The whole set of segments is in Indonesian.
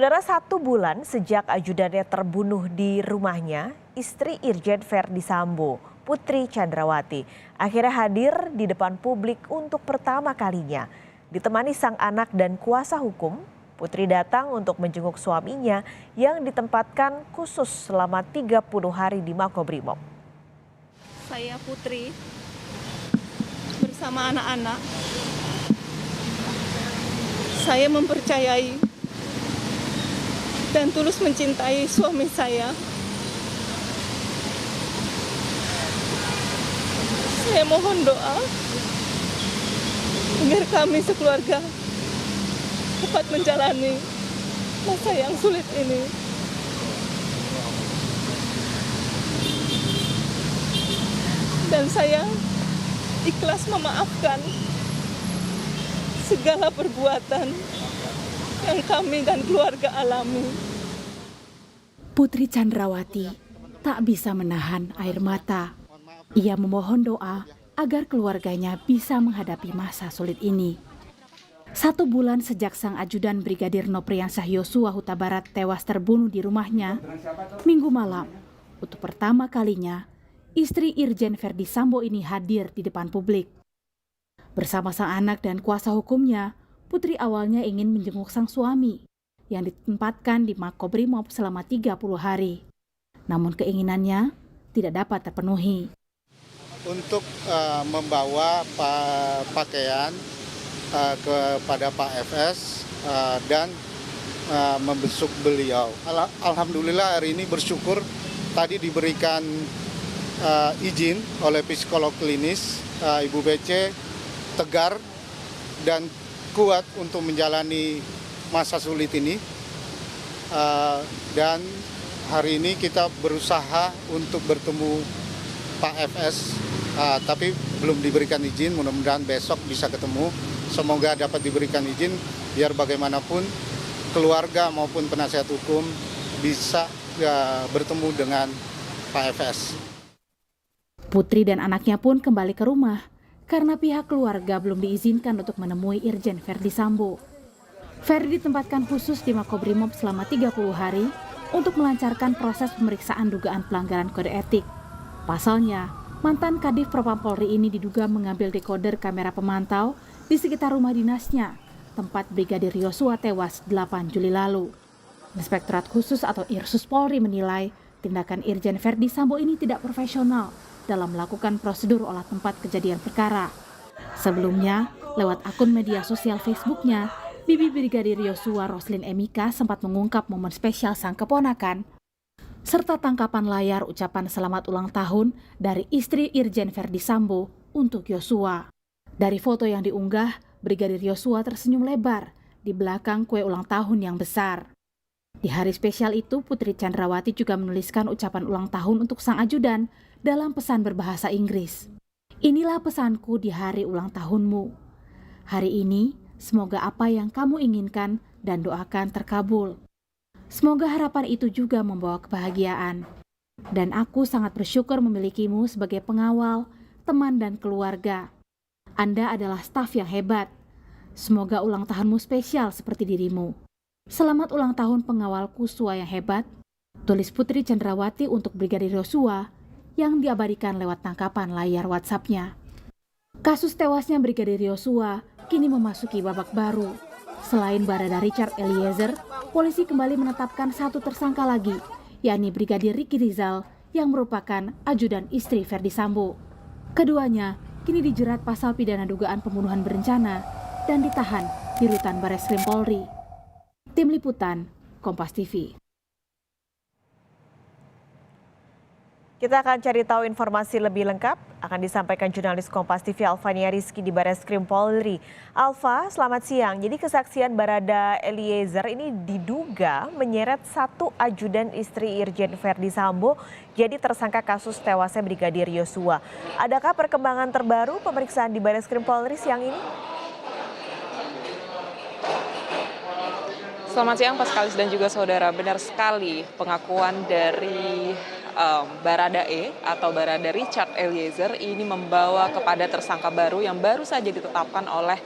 Saudara, 1 bulan sejak ajudannya terbunuh di rumahnya, istri Irjen Verdi Sambo, Putri Chandrawati, akhirnya hadir di depan publik untuk pertama kalinya. Ditemani sang anak dan kuasa hukum, Putri datang untuk menjenguk suaminya yang ditempatkan khusus selama 30 hari di Makobrimob. Saya Putri bersama anak-anak. Saya mempercayai dan tulus mencintai suami saya. Saya mohon doa agar kami sekeluarga dapat menjalani masa yang sulit ini. Dan saya ikhlas memaafkan segala perbuatan yang kami dan keluarga alami. Putri Chandrawati tak bisa menahan air mata. Ia memohon doa agar keluarganya bisa menghadapi masa sulit ini. 1 bulan sejak sang ajudan Brigadir Nopriansah Yosua Huta Barat tewas terbunuh di rumahnya, Minggu malam, untuk pertama kalinya, istri Irjen Verdi Sambo ini hadir di depan publik. Bersama sang anak dan kuasa hukumnya, Putri awalnya ingin menjenguk sang suami yang ditempatkan di Makobrimob selama 30 hari. Namun keinginannya tidak dapat terpenuhi. Untuk membawa pakaian kepada Pak FS dan membesuk beliau. Alhamdulillah hari ini bersyukur tadi diberikan izin oleh psikolog klinis, Ibu BC tegar dan kuat untuk menjalani masa sulit ini. Dan hari ini kita berusaha untuk bertemu Pak FS, tapi belum diberikan izin. Mudah-mudahan besok bisa ketemu. Semoga dapat diberikan izin biar bagaimanapun keluarga maupun penasihat hukum bisa bertemu dengan Pak FS. Putri dan anaknya pun kembali ke rumah karena pihak keluarga belum diizinkan untuk menemui Irjen Verdi Sambo. Verdi ditempatkan khusus di Makobrimob selama 30 hari untuk melancarkan proses pemeriksaan dugaan pelanggaran kode etik. Pasalnya, mantan Kadif Propam Polri ini diduga mengambil dekoder kamera pemantau di sekitar rumah dinasnya, tempat Brigadir Yosua tewas 8 Juli lalu. Inspektorat Khusus atau Irsus Polri menilai tindakan Irjen Verdi Sambo ini tidak profesional dalam melakukan prosedur olah tempat kejadian perkara. Sebelumnya, lewat akun media sosial Facebooknya, Bibi Brigadir Yosua Roslin Emika sempat mengungkap momen spesial sang keponakan, serta tangkapan layar ucapan selamat ulang tahun dari istri Irjen Verdi Sambo untuk Yosua. Dari foto yang diunggah, Brigadir Yosua tersenyum lebar di belakang kue ulang tahun yang besar. Di hari spesial itu, Putri Chandrawati juga menuliskan ucapan ulang tahun untuk sang ajudan dalam pesan berbahasa Inggris. Inilah pesanku di hari ulang tahunmu. Hari ini, semoga apa yang kamu inginkan dan doakan terkabul. Semoga harapan itu juga membawa kebahagiaan. Dan aku sangat bersyukur memilikimu sebagai pengawal, teman dan keluarga. Anda adalah staf yang hebat. Semoga ulang tahunmu spesial seperti dirimu. Selamat ulang tahun pengawalku Sua yang hebat, tulis Putri Chandrawati untuk Brigadir Yosua yang diabadikan lewat tangkapan layar WhatsApp-nya. Kasus tewasnya Brigadir Yosua kini memasuki babak baru. Selain Barada Richard Eliezer, polisi kembali menetapkan 1 tersangka lagi, yakni Brigadir Ricky Rizal yang merupakan ajudan istri Verdi Sambo. Keduanya kini dijerat pasal pidana dugaan pembunuhan berencana dan ditahan di Rutan Bareskrim Polri. Tim Liputan, Kompas TV. Kita akan cari tahu informasi lebih lengkap, akan disampaikan jurnalis Kompas TV Alfania Rizky di Bareskrim Polri. Alfa, selamat siang. Jadi kesaksian Barada Eliezer ini diduga menyeret 1 ajudan istri Irjen Verdi Sambo jadi tersangka kasus tewasnya Brigadir Yosua. Adakah perkembangan terbaru pemeriksaan di Bareskrim Polri siang ini? Selamat siang Paskalis dan juga saudara, benar sekali pengakuan dari Barada E atau Barada Richard Eliezer ini membawa kepada tersangka baru yang baru saja ditetapkan oleh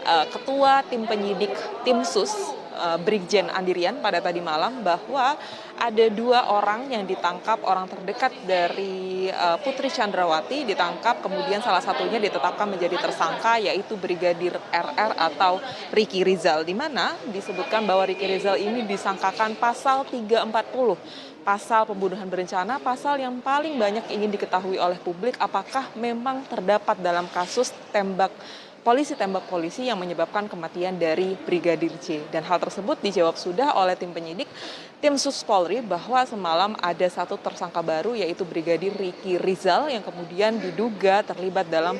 Ketua Tim Penyidik Tim Sus Brigjen Andirian pada tadi malam bahwa ada 2 orang yang ditangkap, orang terdekat dari Putri Chandrawati ditangkap, kemudian salah satunya ditetapkan menjadi tersangka yaitu Brigadir RR atau Ricky Rizal, di mana disebutkan bahwa Ricky Rizal ini disangkakan pasal 340, pasal pembunuhan berencana, pasal yang paling banyak ingin diketahui oleh publik apakah memang terdapat dalam kasus tembak polisi yang menyebabkan kematian dari Brigadir J. Dan hal tersebut dijawab sudah oleh tim penyidik, tim Sus Polri, bahwa semalam ada 1 tersangka baru yaitu Brigadir Ricky Rizal yang kemudian diduga terlibat dalam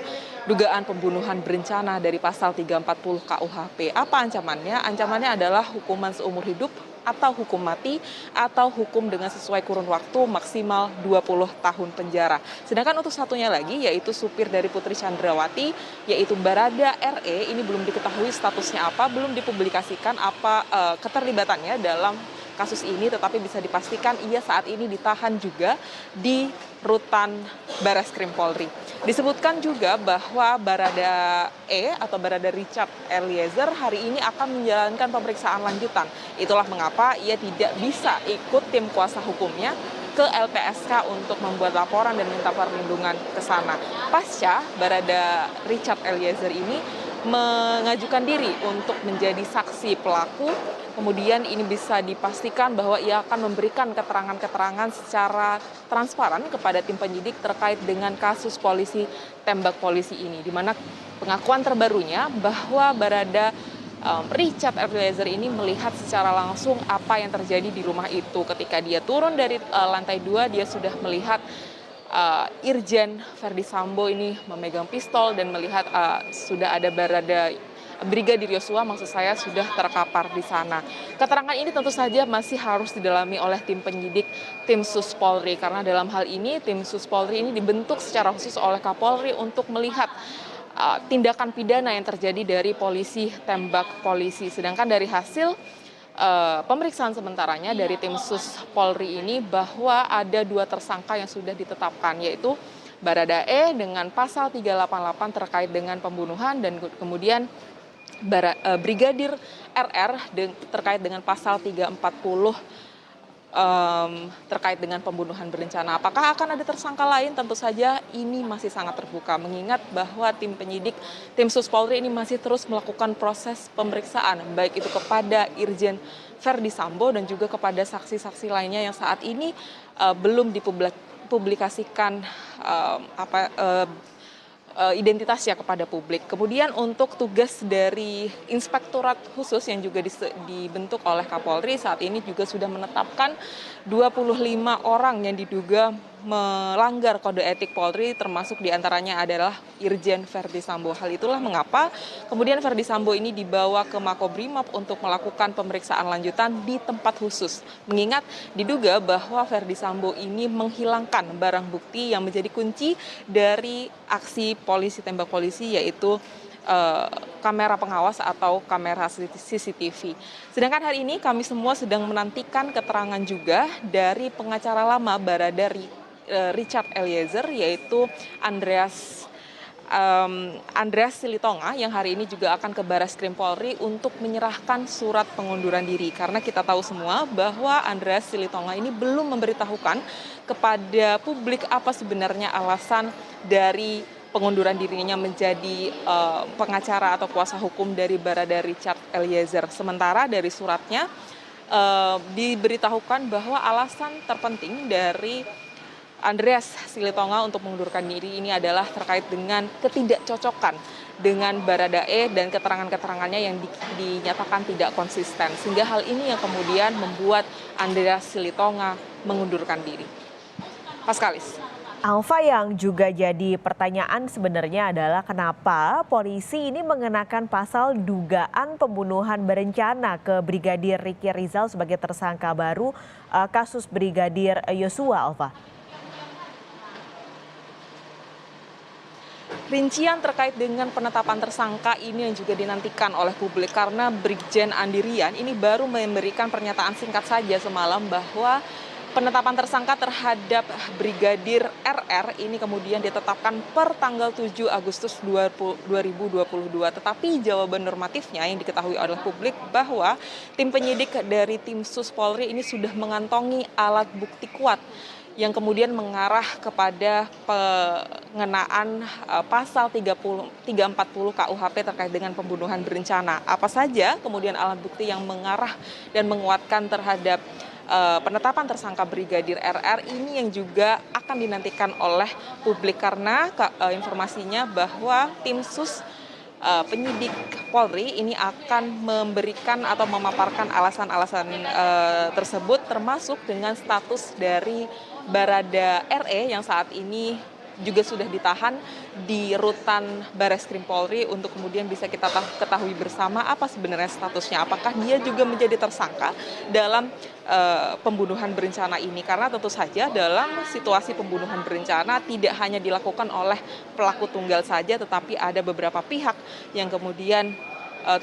dugaan pembunuhan berencana dari pasal 340 KUHP. Apa ancamannya? Ancamannya adalah hukuman seumur hidup atau hukum mati atau hukum dengan sesuai kurun waktu maksimal 20 tahun penjara. Sedangkan untuk satunya lagi yaitu supir dari Putri Chandrawati yaitu Barada RE, ini belum diketahui statusnya apa, belum dipublikasikan apa keterlibatannya dalam kasus ini, tetapi bisa dipastikan ia saat ini ditahan juga di rutan Bareskrim Polri. Disebutkan juga bahwa Barada E atau Barada Richard Eliezer hari ini akan menjalankan pemeriksaan lanjutan. Itulah mengapa ia tidak bisa ikut tim kuasa hukumnya ke LPSK untuk membuat laporan dan minta perlindungan ke sana. Pasca Barada Richard Eliezer ini mengajukan diri untuk menjadi saksi pelaku. Kemudian ini bisa dipastikan bahwa ia akan memberikan keterangan-keterangan secara transparan kepada tim penyidik terkait dengan kasus polisi tembak polisi ini. Di mana pengakuan terbarunya bahwa Barada Richard Eliezer ini melihat secara langsung apa yang terjadi di rumah itu. Ketika dia turun dari lantai 2, dia sudah melihat Irjen Verdi Sambo ini memegang pistol dan melihat sudah ada Brigadir Yosua, maksud saya, sudah terkapar di sana. Keterangan ini tentu saja masih harus didalami oleh tim penyidik, tim Sus Polri, karena dalam hal ini tim Sus Polri ini dibentuk secara khusus oleh Kapolri untuk melihat tindakan pidana yang terjadi dari polisi tembak polisi. Sedangkan dari hasil pemeriksaan sementaranya dari tim Sus Polri ini bahwa ada 2 tersangka yang sudah ditetapkan, yaitu Barada E dengan pasal 388 terkait dengan pembunuhan dan kemudian Brigadir RR terkait dengan pasal 340 terkait dengan pembunuhan berencana. Apakah akan ada tersangka lain? Tentu saja ini masih sangat terbuka, mengingat bahwa tim penyidik, tim Sus Polri ini masih terus melakukan proses pemeriksaan, baik itu kepada Irjen Verdi Sambo dan juga kepada saksi-saksi lainnya yang saat ini belum dipublikasikan identitasnya kepada publik. Kemudian untuk tugas dari Inspektorat Khusus yang juga dibentuk oleh Kapolri saat ini juga sudah menetapkan 25 orang yang diduga melanggar kode etik Polri, termasuk diantaranya adalah Irjen Verdi Sambo. Hal itulah mengapa kemudian Verdi Sambo ini dibawa ke Makobrimob untuk melakukan pemeriksaan lanjutan di tempat khusus. Mengingat diduga bahwa Verdi Sambo ini menghilangkan barang bukti yang menjadi kunci dari aksi polisi tembak polisi, yaitu kamera pengawas atau kamera CCTV. Sedangkan hari ini kami semua sedang menantikan keterangan juga dari pengacara lama Barada Richard Eliezer, yaitu Andreas Silitonga, yang hari ini juga akan ke Bareskrim Polri untuk menyerahkan surat pengunduran diri. Karena kita tahu semua bahwa Andreas Silitonga ini belum memberitahukan kepada publik apa sebenarnya alasan dari pengunduran dirinya menjadi pengacara atau kuasa hukum dari Barada Richard Eliezer. Sementara dari suratnya diberitahukan bahwa alasan terpenting dari Andreas Silitonga untuk mengundurkan diri ini adalah terkait dengan ketidakcocokan dengan Barada E dan keterangan-keterangannya yang dinyatakan tidak konsisten. Sehingga hal ini yang kemudian membuat Andreas Silitonga mengundurkan diri. Paskalis. Alfa, yang juga jadi pertanyaan sebenarnya adalah kenapa polisi ini mengenakan pasal dugaan pembunuhan berencana ke Brigadir Ricky Rizal sebagai tersangka baru kasus Brigadir Yosua, Alfa? Rincian terkait dengan penetapan tersangka ini yang juga dinantikan oleh publik karena Brigjen Andirian ini baru memberikan pernyataan singkat saja semalam bahwa Penetapan tersangka terhadap Brigadir RR ini kemudian ditetapkan per tanggal 7 Agustus 2022. Tetapi jawaban normatifnya yang diketahui oleh publik bahwa tim penyidik dari tim Sus Polri ini sudah mengantongi alat bukti kuat yang kemudian mengarah kepada pengenaan pasal 340 KUHP terkait dengan pembunuhan berencana. Apa saja kemudian alat bukti yang mengarah dan menguatkan terhadap penetapan tersangka Brigadir RR ini yang juga akan dinantikan oleh publik karena informasinya bahwa tim Sus penyidik Polri ini akan memberikan atau memaparkan alasan-alasan tersebut termasuk dengan status dari Barada RE yang saat ini juga sudah ditahan di rutan Bareskrim Polri untuk kemudian bisa kita ketahui bersama apa sebenarnya statusnya. Apakah dia juga menjadi tersangka dalam pembunuhan berencana ini. Karena tentu saja dalam situasi pembunuhan berencana tidak hanya dilakukan oleh pelaku tunggal saja, tetapi ada beberapa pihak yang kemudian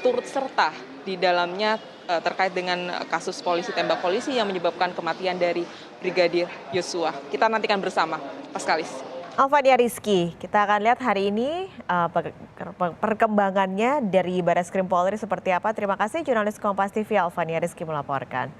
turut serta di dalamnya terkait dengan kasus polisi tembak polisi yang menyebabkan kematian dari Brigadir Yosua. Kita nantikan bersama, Paskalis. Alfania Rizky, kita akan lihat hari ini perkembangannya dari Bareskrim Polri seperti apa. Terima kasih jurnalis Kompas TV Alfania Rizky melaporkan.